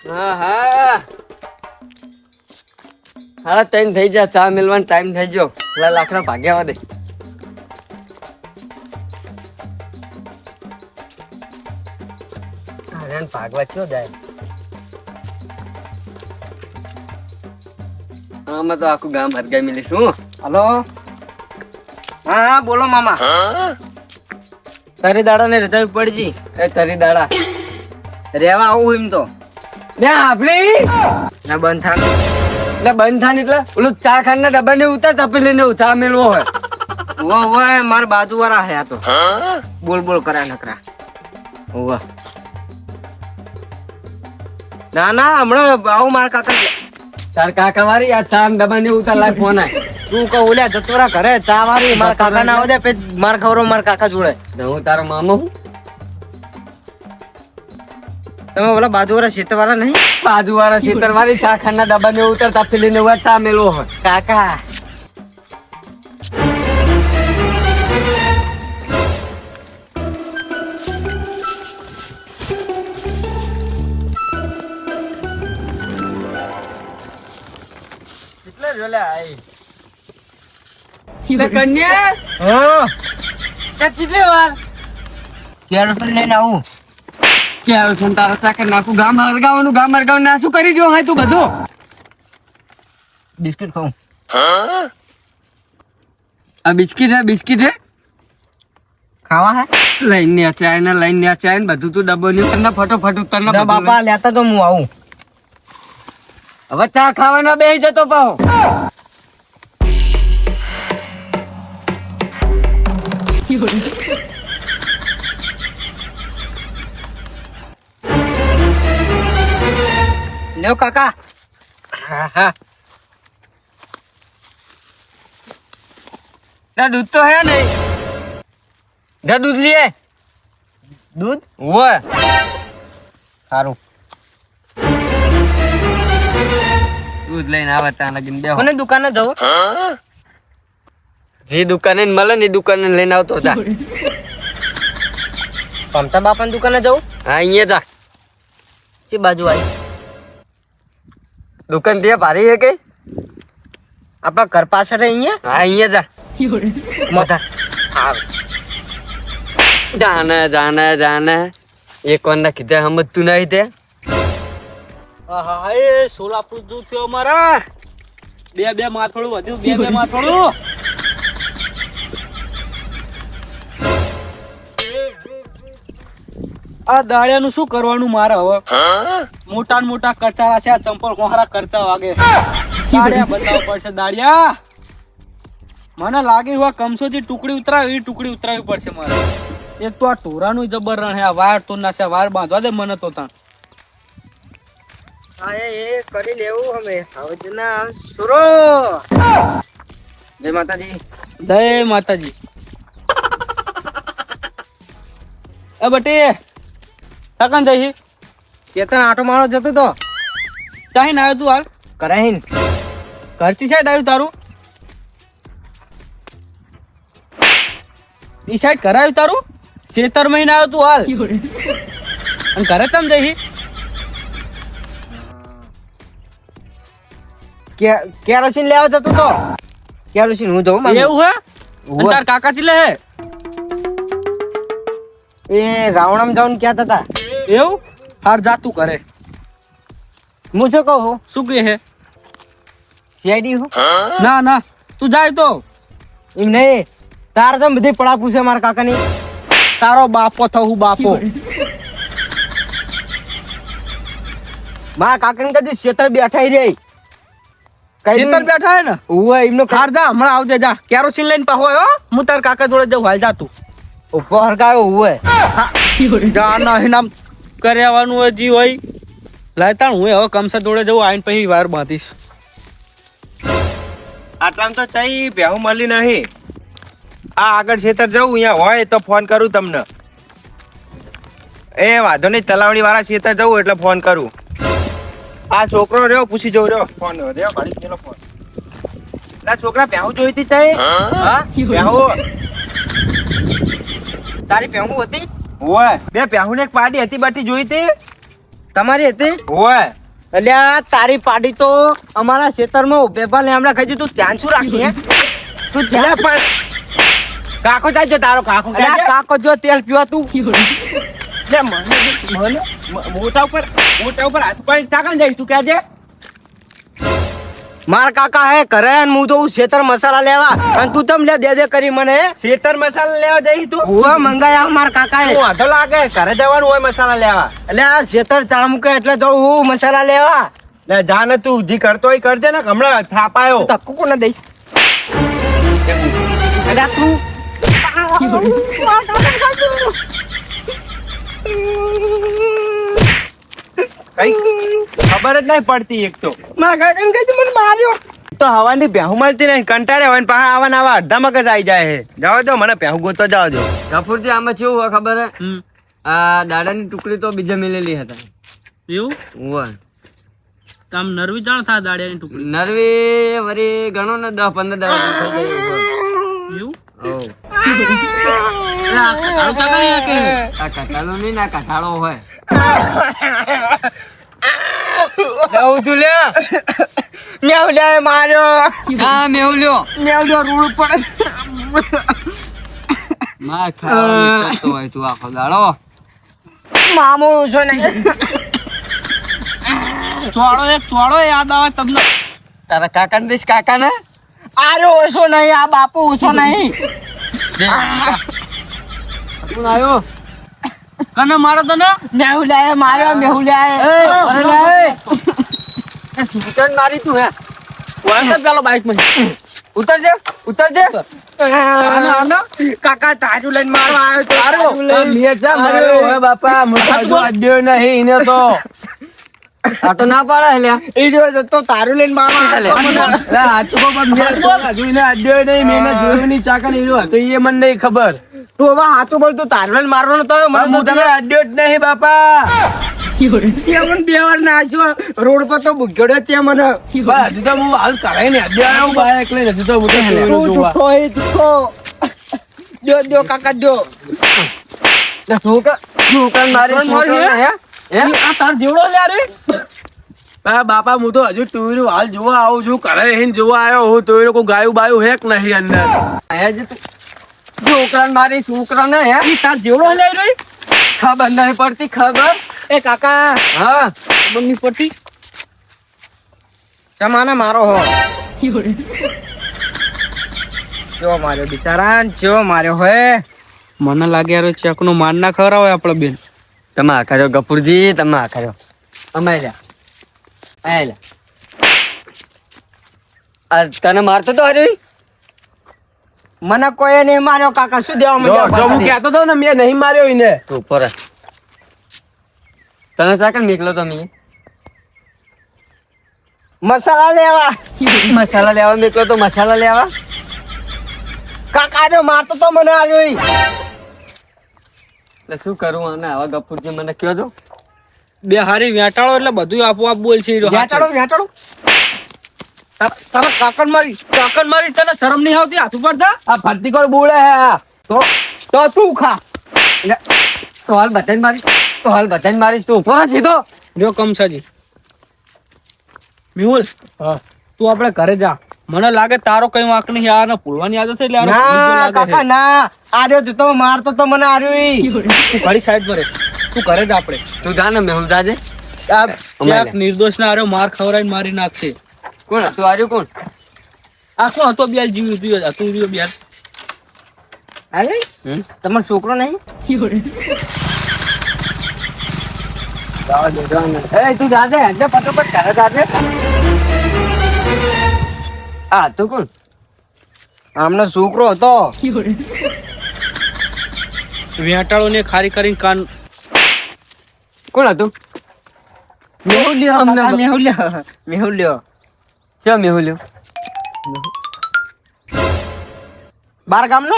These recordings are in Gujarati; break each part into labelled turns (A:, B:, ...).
A: હા હા હા ટાઈમ થઈ જા ચા મેલવાનો ટાઈમ થઈ ગયો પેલા લાકડા ભાગ્યા દે અરે ભાગવા છો જાય આમાં તો આખું ગામ હરગાઈ મિલીશું
B: હલો હા હા બોલો મામા તારી દાડા ને રજા પડજી
A: એ તરી દાડા
B: રેવા આવું એમ તો
A: ને આપણે
B: ના બંધ થા
A: એટલે બંધ થાય એટલે ઓલું ચા ખાંડ ના ડબ્બા ને ઉતાર તપી લઈને ચા મેળવો હોય
B: વો માર બાજુ વાળા હે આ તો બોલ કર્યા નકરા
A: ઓવા
B: ના ના હમણાં આવું માર કાકા
A: તાર કાકા વારી આ ચા ના ડબ્બા ને ઉતાર લાય ફોન આય
B: તું કહું ઓલ્યા જતો રા ઘરે ચા વાળી માર કાકા ના આવદે પે માર ખવરો માર કાકા જોડે
A: હું તારો મામો હું
B: તમે ઓલા બાજુ વાળા શેત વાળા નહીં
A: બાજુ વાળા ખેતર વાળી ચા ખાંડ ના ડબ્બા ને ઉતાર તપી લઈને ચા મેળવો હોય
B: કાકા
A: કેટલે જોલ્યા આઈ કન્યા
B: હા
A: કેટલી વાર
B: ક્યારે પણ લઈને આવું
A: કે આવ્યો છે તારા ચાકર નાખું ગામ હરગાવાનું ના શું કરી જો હા તું બધું
B: બિસ્કિટ ખાઉં
A: આ બિસ્કિટ હે
B: ખાવા હે
A: લઈને ચાય ને બધું તું ડબ્બો ની તને ફટોફટ ઉતરના
B: ના બાપા લેતા તો હું આવું
A: હવે ચા ખાવાના બેહી જતો પાવ
B: લ્યો કાકા હા હા
A: ના દૂધ તો હે નહીં જા દૂધ લીએ
B: દૂધ
A: ઓય
B: સારું
A: દૂધ લઈને આવે ત્યાં લગીને બેહો
B: કોને દુકાને જવું
A: જે દુકાને મળે ને એ દુકાને લઈને આવતો જા
B: મમતા બાપાની દુકાને જવું
A: હા અહીંયા જા
B: ચી બાજુ આવી
A: દુકાન ત્યાં ભારી છે કઈ
B: આપણા ઘર પાછળ અહીંયા
A: હા અહીંયા જા
B: મોટા
A: જાને એક વાર ના કીધા સમજતું નહીં તે
C: હા એ સોલાપુર દૂધ થયો મારા બે માથોડું વધ્યું બે માથોડું આ દાળિયાનું શું કરવાનું મારે હવે મોટા ને મોટા કરચારા છે આ ચંપલ કોહારા કરચા વાગે દાળિયા બનાવવા પડશે દાળિયા મને લાગે હોય કમસો જે ટુકડી ઉતરાવી એ ટુકડી ઉતરાવી પડશે મારે એક તો આ ટોરાનું જબર રણ હે આ વાયર તો ના છે વાયર બાંધવા દે મને તો તાણ
B: હા એ કરી લેવું અમે હવે જના સુરો જય માતાજી
C: જય માતાજી એ બટી થકન જઈ
B: ચેતન આટો મારો જતો તો
C: ચાહી ના આવ્યો તું હાલ
B: કરાહીન
C: ઘરથી સાઈડ આવ્યું તારું ઈ સાઈડ કરાયું તારું શેતર મહિને આવ્યો તું હાલ અને ઘરે ચમ જઈ
B: કેરોસીન લેવા જતો તો કેરોસીન હું જઉં
C: એવું હે અને તાર કાકા ચીલે હે
B: એ રાવણમ જવાનું ક્યાં હતા
C: એવું હાર જાતું કરે
B: હું શું કહું
C: શું કહે હે
B: સીઆઈડી હું
C: ના ના તું જાય તો
B: એમ નહીં તાર તો બધી પડા પૂછે મારા કાકાની
C: તારો બાપો થવું બાપો
B: મારા કાકાને કદી શેતર બેઠા રહી
C: શેતર બેઠા હે ને
B: ઓય એમનો
C: હાર જા હમણાં આવજે જા કેરોસીન લઈને પાહો હો હું તાર કાકા જોડે જઉં હાલ જા તું
B: ઉપર હરકાયો ઓય
C: જા ના નામ કર્યાવાનું હોય જી હોય લાયતા હું હવે કમસે જોડે જવું આઈને પછી વાયર બાંધીશ
D: આટલામાં તો ચઈ ભેહું મળી નહીં આ આગળ ખેતર જવું અહીંયા હોય તો ફોન કરું તમને એ વાંધો નહીં તલાવડી વાળા ખેતર જવું એટલે ફોન કરું આ છોકરો રહ્યો પૂછી જવું રહ્યો ફોન રહ્યો ઘડી ગયેલો ફોન આ છોકરા ભેહું જોઈતી ચઈ હા ભેહું
B: તારી પેહું હતી
D: હોય બે ભેહું ને એક પાડી હતી બાટી જોઈતી
B: તમારી હતી
D: ઓય
B: અલ્યા તારી પાડી તો અમારા ખેતરમાં ઉભેભા લેમડા ખાઈ તું ધ્યાન શું રાખી હે તું ધ્યાન
D: પણ કાકો જાય તારો કાકો
B: અલ્યા કાકો જો તેલ પીવા તું
D: મોટા ઉપર હાથ પાડી ચાકણ જાય તું ક્યાં છે
B: માર કાકા હે ઘરે અને હું તો ખેતર મસાલા લેવા અને તું તમ લે દે કરી મને
D: શેતર મસાલા લેવા જઈ તું
B: હુવા મંગાયા માર કાકા હે
D: વાંધો લાગે ઘરે જવાનું હોય મસાલા લેવા
B: એટલે આ ખેતર ચા મૂકે એટલે જઉં હું મસાલા લેવા
D: લે જા ને તું જી કરતો હોય કરજે ને હમણાં થાપાયો
B: ધક્કો કોને દઈ અલ્યા તું
D: કઈ ખબર જ નહીં પડતી એક તો
B: મારા કાકા કઈ મને માર્યો
D: તો હવાની ભેહું મળતી નહીં કંટાળે હોય ને પાછા આવા આવા અડધા મગજ આવી જાય છે જાઓ દો મને ભેહું ગોતો જાઓ દો
A: ગફુરજી આમાં કેવું હોય ખબર હે આ દાડાની ટુકડી તો બીજે મિલેલી હતા
C: એવું
A: હોય
C: કામ નરવી જાણ થા દાડિયાની ટુકડી
A: નરવી વરી ગણો ને 10-15 દાડા થઈ જાય
C: એવું
A: ઓહ
C: આ કટાળો કે
A: આ કટાળો નહીં ના કટાળો હોય લેવું તું લે
B: મેવ લે માર્યો
A: હા મેવું લ્યો
B: મેવ લે રૂડ પડે
A: માર ખાવા કરતો હોય તું આખો દાડો
B: મામો છો ને
C: ચોળો યાદ આવે તમને
A: તારા કાકા ને દઈશ કાકા ને
B: આરે ઓછો નહીં આ બાપુ ઓછો નહીં
A: કોણ આવ્યો
C: કને મારો તને
B: મેવ લે માર્યો મેવ લે
A: સ્કૂટર મારી તું હે
C: વાંધો પેલો બાઈક માં
A: ઉતરજે
B: કાકા તાજુ લઈને મારવા આવ્યો તો
A: બાપા અડ્યો નહીં એને તો આ તો ના પાડે લ્યા
B: એ રહ્યો તો તારું લઈને મારવા આવ્યો તું હવે હાથું બોલ તું તારું લઈને મારવાનો તો મને તો
A: અડ્યો જ નહીં બાપા
B: મને બે વાર નાખ્યો રોડ પર તો ભૂખ્યો ત્યાં મને
A: હજુ તો હું હાલ કરાય ને અડ્યો બાઈક લઈને હજુ તો
B: તું જુઠ્ઠો હે જુઠ્ઠો દો કાકા દો
A: છોકરા મારી છોકરા હે
C: આ તાર જેવડો લ્યા રે
A: બાપા હું તો હજુ ટુવીરું હાલ જોવા આવું છું ઘરે રહીને જોવા આવ્યો હું ટુવીરું કોઈ ગાયું બાયું હે કે નહીં અંદર છોકરા મારી છોકરા ને હે
C: ઈ તાર જેવડો લ્યા રે
A: ખબર નહીં પડતી ખબર
B: એ કાકા
A: હા
C: બંની પડતી
B: સમાને મારો હો જો માર્યો બિચારા જો માર્યો હે
C: મને લાગે યાર ચેક નો માર ના ખવરાવે આપડે બેન
A: તમે આ કર્યો ગફુરજી તમે આ કર્યો અમે લ્યા આ તને મારતો તો હરી
B: મને કોઈ નહીં માર્યો કાકા શું દેવા
A: જો હું કહેતો તો ને મેં નહીં માર્યો એને તું પર તને સાકણ નીકળો તો મેં
B: મસાલા લેવા
A: મસાલા લેવા નીકળો તો મસાલા લેવા
B: કાકા ને મારતો તો મને આવ્યો
A: એટલે શું કરું અને આવા ગફુરજી મને કયો છો
C: બે હારી વેટાળો એટલે બધું આપોઆપ બોલ છે
B: વેટાડો તારા કાકન મારી
C: તને શરમ નહીં આવતી હાથ ઉપર થા
A: આ ફરતી કોણ બોલે હે આ તો તું ખા એટલે તો હાલ બધાને મારીશ તું ઉપર સીધો
C: જો કમસાજી મેહુલ તું આપણે ઘરે જા મને લાગે તારો કઈ વાંક નહીં યાર ને ભૂલવાની આદત છે એટલે યાર બીજો
B: ના
C: લાગે
B: કાકા
C: છે.
B: ના આર્યો જતો મારતો તો મને આર્યો
C: તું ઘડી સાઈડ પર રહે. તું ઘરે જા આપણે
A: તું જા ને મેહુલ જાજે
C: આ
A: અમારે.
C: ચેક નિર્દોષ ના આર્યો માર ખવરાઈને મારી નાખશે
A: કોણ તું આર્યું કોણ
C: આ કોણ હતો બેલ જીવ્યું તું હતું રહ્યો બેલ
B: અરે તમારો છોકરો નહીં
A: એ તું જાજે હજે ફટોફટ ઘરે જાજે આ તું કોણ
B: આમનો છોકરો હતો
C: વેટાળો ને ખારી કરીને કાન
A: કોણ હતું
B: મેહુલ્યો
A: ચા મેહુલ્યો
B: બાર ગામ નો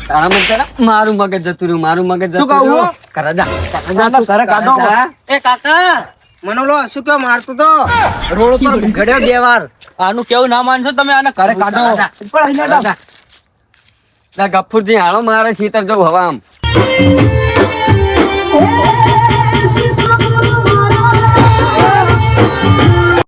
A: તારા મત તારા મારું મગજ જતું રહ્યું
C: શું કહું?
A: ઘરે જા ઘરે કાઢો
B: એ કાકા મને લો શું કે મારતો તો રોડ પર ઘડ્યો બે વાર
C: આનું કેવું ના માનશો તમે આને ઘરે કાઢો
A: ઉપર ગફુરજી હાલો મારે સીતર જવું હવે આમ